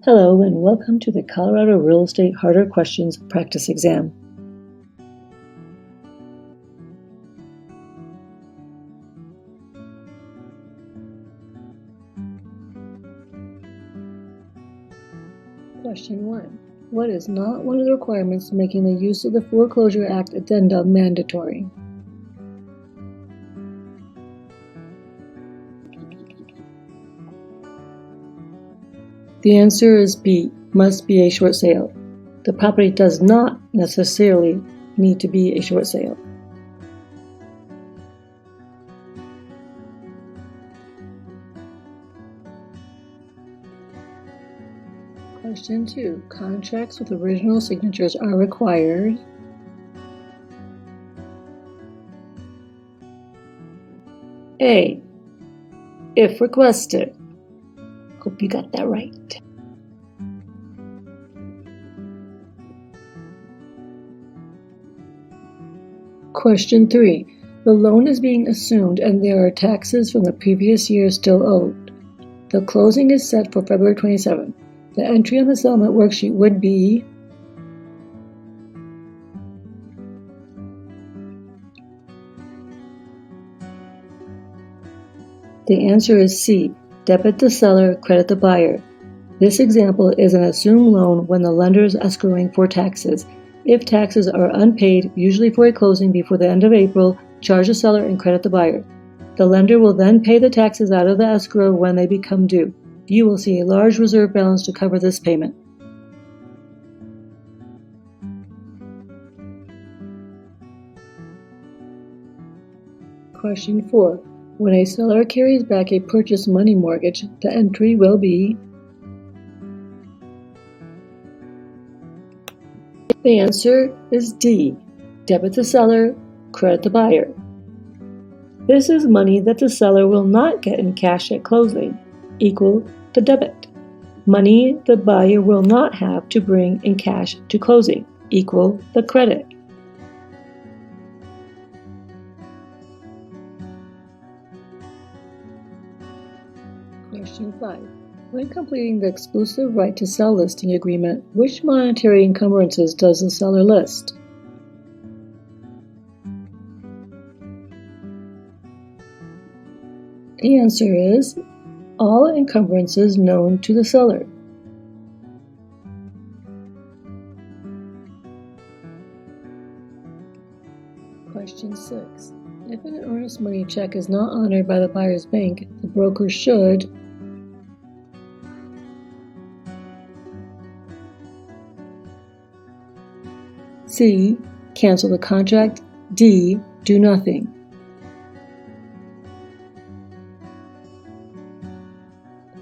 Hello and welcome to the Colorado Real Estate Harder Questions Practice Exam. Question 1. What is not one of the requirements making the use of the Foreclosure Act addendum mandatory? The answer is B, must be a short sale. The property does not necessarily need to be a short sale. Question 2. Contracts with original signatures are required. A, if requested. Hope you got that right. Question 3. The loan is being assumed and there are taxes from the previous year still owed. The closing is set for February 27th. The entry on the settlement worksheet would be The answer is C, debit the seller, credit the buyer. This example is an assumed loan when the lender is escrowing for taxes. If taxes are unpaid, usually for a closing before the end of April, charge the seller and credit the buyer. The lender will then pay the taxes out of the escrow when they become due. You will see a large reserve balance to cover this payment. Question 4. When a seller carries back a purchase money mortgage, the entry will be The answer is D, debit the seller, credit the buyer. This is money that the seller will not get in cash at closing, equal the debit. Money the buyer will not have to bring in cash to closing, equal the credit. Question 5. When completing the exclusive right to sell listing agreement, which monetary encumbrances does the seller list? The answer is all encumbrances known to the seller. Question 6. If an earnest money check is not honored by the buyer's bank, the broker should C, cancel the contract. D, do nothing.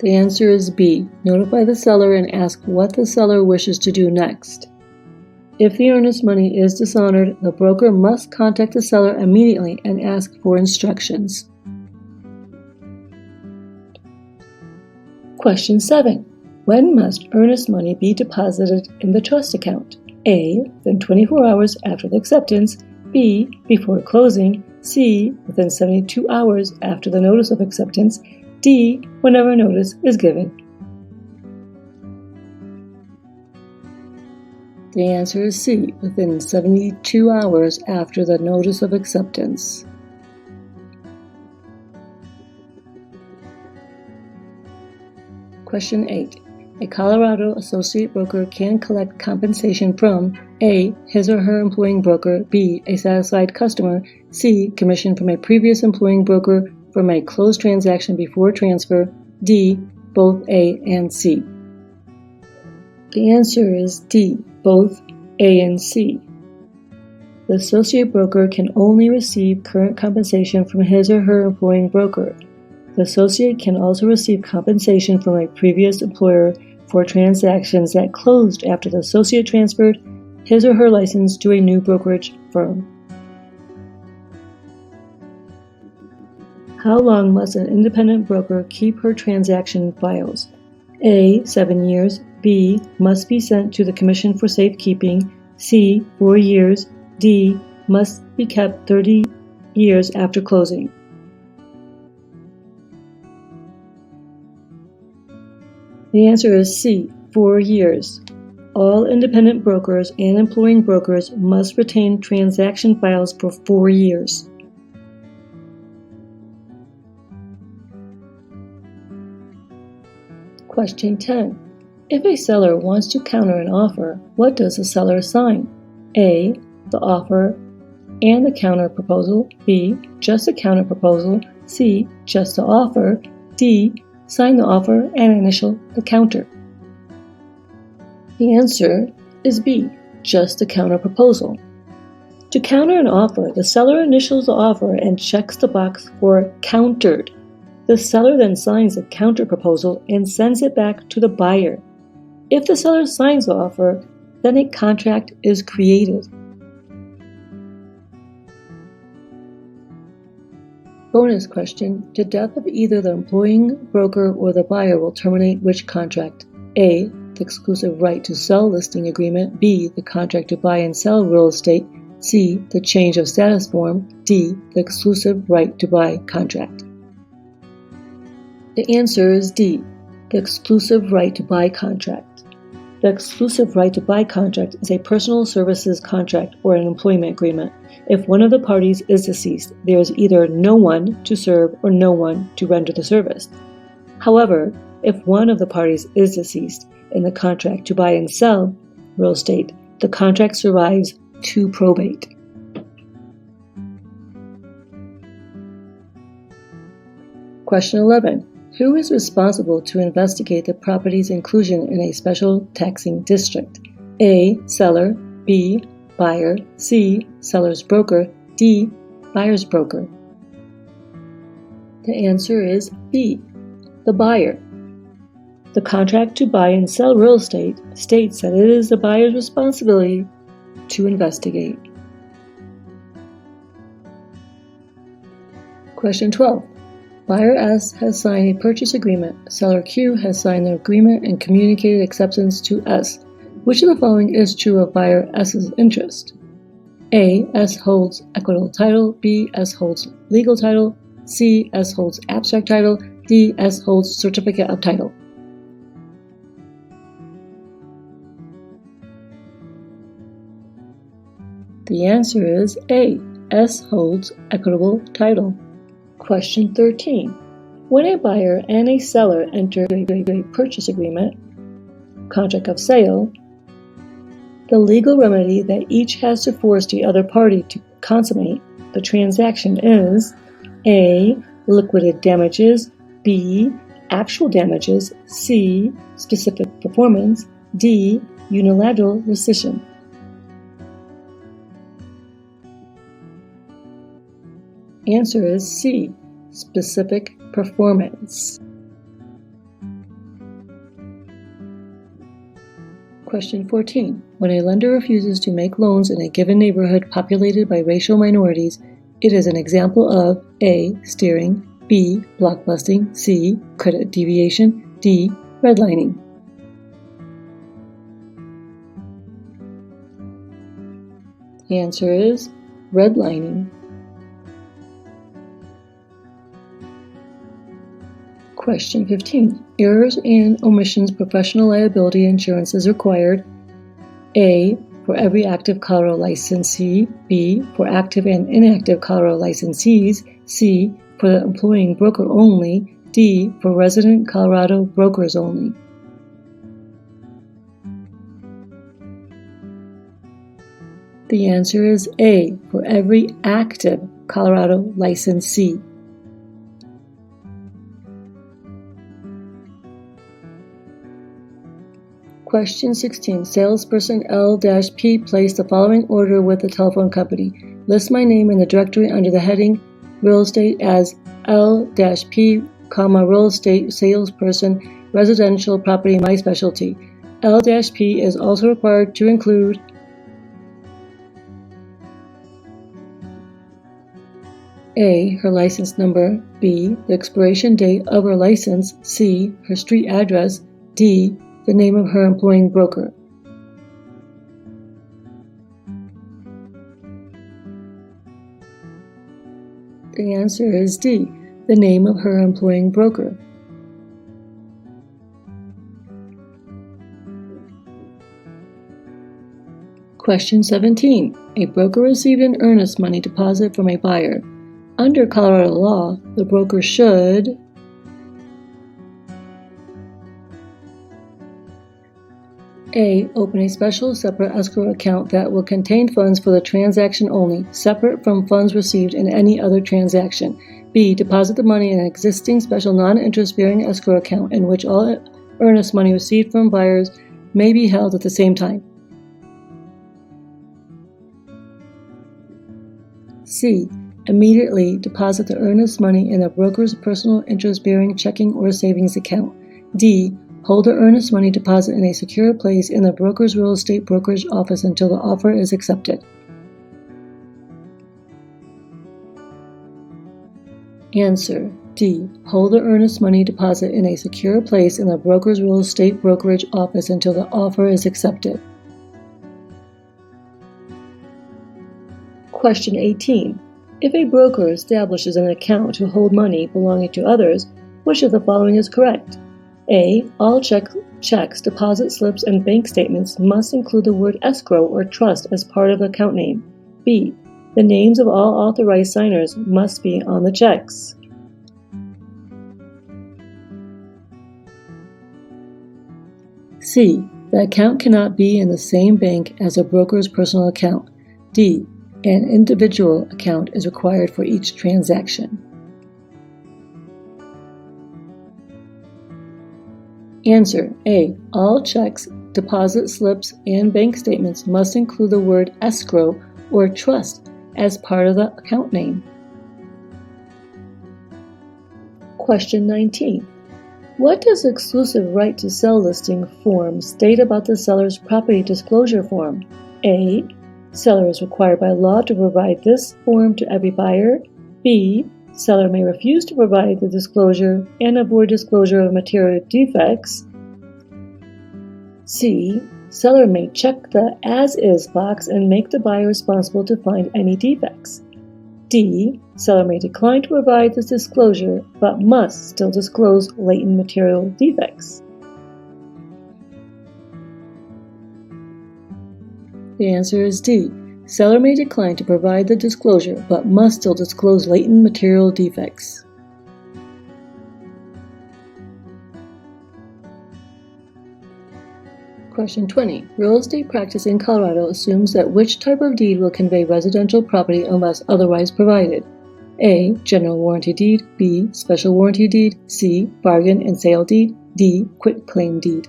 The answer is B, notify the seller and ask what the seller wishes to do next. If the earnest money is dishonored, the broker must contact the seller immediately and ask for instructions. Question 7. When must earnest money be deposited in the trust account? A, within 24 hours after the acceptance. B, before closing. C, within 72 hours after the notice of acceptance. D, whenever notice is given. The answer is C, within 72 hours after the notice of acceptance. Question 8. A Colorado associate broker can collect compensation from A, his or her employing broker, B, a satisfied customer, C, commission from a previous employing broker from a closed transaction before transfer, D, both A and C. The answer is D, both A and C. The associate broker can only receive current compensation from his or her employing broker. The associate can also receive compensation from a previous employer for transactions that closed after the associate transferred his or her license to a new brokerage firm. How long must an independent broker keep her transaction files? A, 7 years. B, must be sent to the Commission for Safekeeping. C, 4 years. D, must be kept 30 years after closing. The answer is C, 4 years. All independent brokers and employing brokers must retain transaction files for 4 years. Question 10. If a seller wants to counter an offer, what does the seller sign? A. The offer and the counter proposal. B. Just a counter proposal. C. Just the offer. D. Sign the offer and initial the counter. The answer is B. Just the counter proposal. To counter an offer, the seller initials the offer and checks the box for countered. The seller then signs the counter proposal and sends it back to the buyer. If the seller signs the offer, then a contract is created. Bonus question. The death of either the employing broker or the buyer will terminate which contract? A. The exclusive right to sell listing agreement. B. The contract to buy and sell real estate. C. The change of status form. D. The exclusive right to buy contract. The answer is D. The exclusive right to buy contract. The exclusive right to buy contract is a personal services contract or an employment agreement. If one of the parties is deceased, there is either no one to serve or no one to render the service. However, if one of the parties is deceased in the contract to buy and sell real estate, the contract survives to probate. Question 11. Who is responsible to investigate the property's inclusion in a special taxing district? A. Seller. B. Buyer. C. Seller's broker. D. Buyer's broker. The answer is B. The buyer. The contract to buy and sell real estate states that it is the buyer's responsibility to investigate. Question 12. Buyer S has signed a purchase agreement. Seller Q has signed the agreement and communicated acceptance to S. Which of the following is true of buyer S's interest? A. S holds equitable title. B. S holds legal title. C. S holds abstract title. D. S holds certificate of title. The answer is A. S holds equitable title. Question 13. When a buyer and a seller enter a purchase agreement, contract of sale, the legal remedy that each has to force the other party to consummate the transaction is A. Liquidated damages. B. Actual damages. C. Specific performance. D. Unilateral rescission. Answer is C. Specific performance. Question 14. When a lender refuses to make loans in a given neighborhood populated by racial minorities, it is an example of A. Steering. B. Blockbusting. C. Credit deviation. D. Redlining. The answer is redlining. Question 15. Errors and omissions professional liability insurance is required. A. For every active Colorado licensee. B. For active and inactive Colorado licensees. C. For the employing broker only. D. For resident Colorado brokers only. The answer is A. For every active Colorado licensee. Question 16. Salesperson L-P placed the following order with the telephone company. List my name in the directory under the heading Real Estate as L-P, real estate salesperson, residential property my specialty. L-P is also required to include A. Her license number. B. The expiration date of her license. C. Her street address. D. The name of her employing broker. The answer is D. The name of her employing broker. Question 17. A broker received an earnest money deposit from a buyer. Under Colorado law, the broker should A. Open a special separate escrow account that will contain funds for the transaction only, separate from funds received in any other transaction. B. Deposit the money in an existing special non-interest-bearing escrow account in which all earnest money received from buyers may be held at the same time. C. Immediately deposit the earnest money in a broker's personal interest-bearing checking or savings account. D. Hold the earnest money deposit in a secure place in the broker's real estate brokerage office until the offer is accepted. Answer: D. Hold the earnest money deposit in a secure place in the broker's real estate brokerage office until the offer is accepted. Question 18. If a broker establishes an account to hold money belonging to others, which of the following is correct? A. All checks, deposit slips, and bank statements must include the word escrow or trust as part of the account name. B. The names of all authorized signers must be on the checks. C. The account cannot be in the same bank as a broker's personal account. D. An individual account is required for each transaction. Answer: A. All checks, deposit slips, and bank statements must include the word escrow or trust as part of the account name. Question 19. What does the exclusive right to sell listing form state about the seller's property disclosure form? A. Seller is required by law to provide this form to every buyer. B. Seller may refuse to provide the disclosure and avoid disclosure of material defects. C. Seller may check the as-is box and make the buyer responsible to find any defects. D. Seller may decline to provide this disclosure but must still disclose latent material defects. The answer is D. Seller may decline to provide the disclosure, but must still disclose latent material defects. Question 20. Real estate practice in Colorado assumes that which type of deed will convey residential property unless otherwise provided? A. General warranty deed. B. Special warranty deed. C. Bargain and sale deed. D. Quitclaim deed.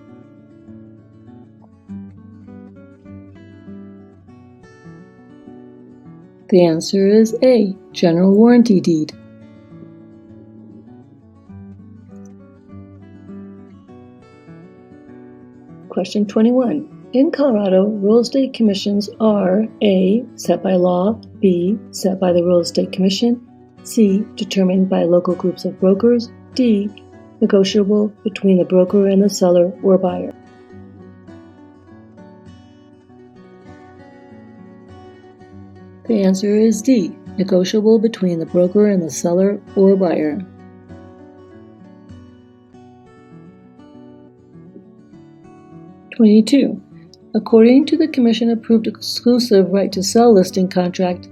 The answer is A. General warranty deed. Question 21. In Colorado, real estate commissions are A. Set by law. B. Set by the Real Estate Commission. C. Determined by local groups of brokers. D. Negotiable between the broker and the seller or buyer. The answer is D. Negotiable between the broker and the seller or buyer. (22) According to the Commission-approved exclusive right to sell listing contract,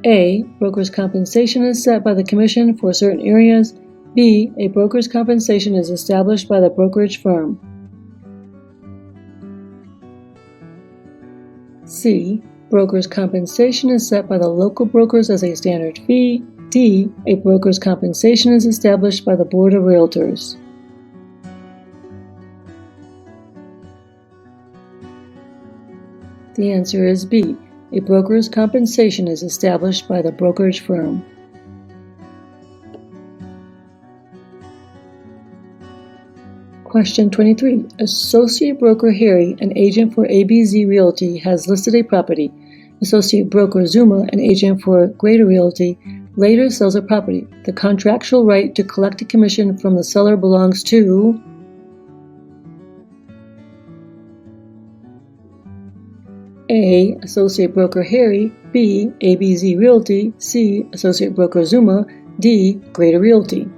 A. Broker's compensation is set by the Commission for certain areas. B. A broker's compensation is established by the brokerage firm. C. Broker's compensation is set by the local brokers as a standard fee. D. A broker's compensation is established by the Board of Realtors. The answer is B. A broker's compensation is established by the brokerage firm. Question 23. Associate broker Harry, an agent for ABZ Realty, has listed a property. Associate broker Zuma, an agent for Greater Realty, later sells a property. The contractual right to collect a commission from the seller belongs to A. Associate broker Harry. B. ABZ Realty. C. Associate broker Zuma. D. Greater Realty.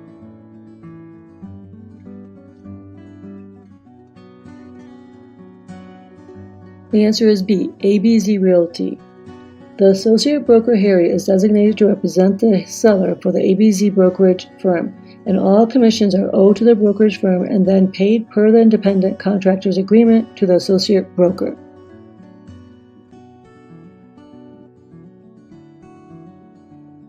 The answer is B, ABZ Realty. The associate broker Harry is designated to represent the seller for the ABZ brokerage firm, and all commissions are owed to the brokerage firm and then paid per the independent contractor's agreement to the associate broker.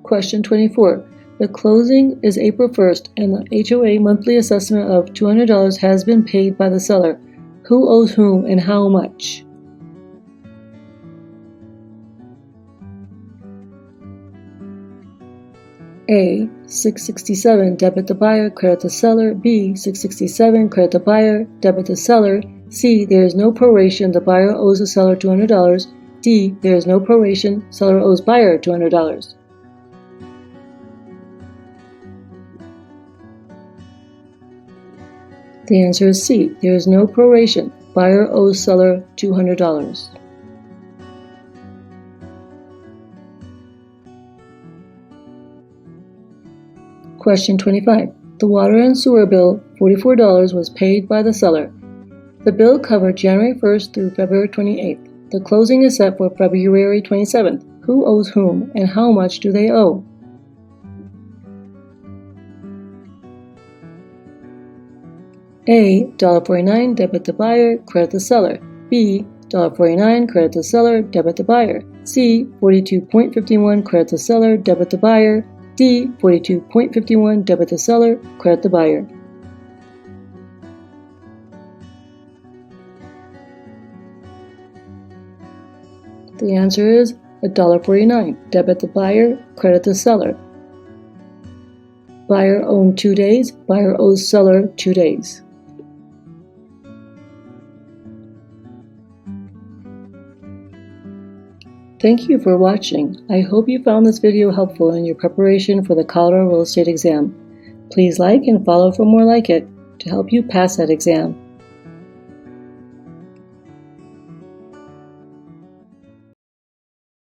Question 24. The closing is April 1st and the HOA monthly assessment of $200 has been paid by the seller. Who owes whom and how much? A. 667, debit the buyer, credit the seller. B. 667, credit the buyer, debit the seller. C. There is no proration, the buyer owes the seller $200. D. There is no proration, seller owes buyer $200. The answer is C. There is no proration, buyer owes seller $200. Question 25. The water and sewer bill, $44, was paid by the seller. The bill covered January 1st through February 28th. The closing is set for February 27th. Who owes whom and how much do they owe? A. $1.49, debit the buyer, credit the seller. B. $1.49, credit the seller, debit the buyer. C. 42.51, credit the seller, debit the buyer. D. 42.51, debit the seller, credit the buyer. The answer is $1.49, debit the buyer, credit the seller. Buyer owned 2 days, buyer owes seller 2 days. Thank you for watching. I hope you found this video helpful in your preparation for the Colorado Real Estate exam. Please like and follow for more like it to help you pass that exam.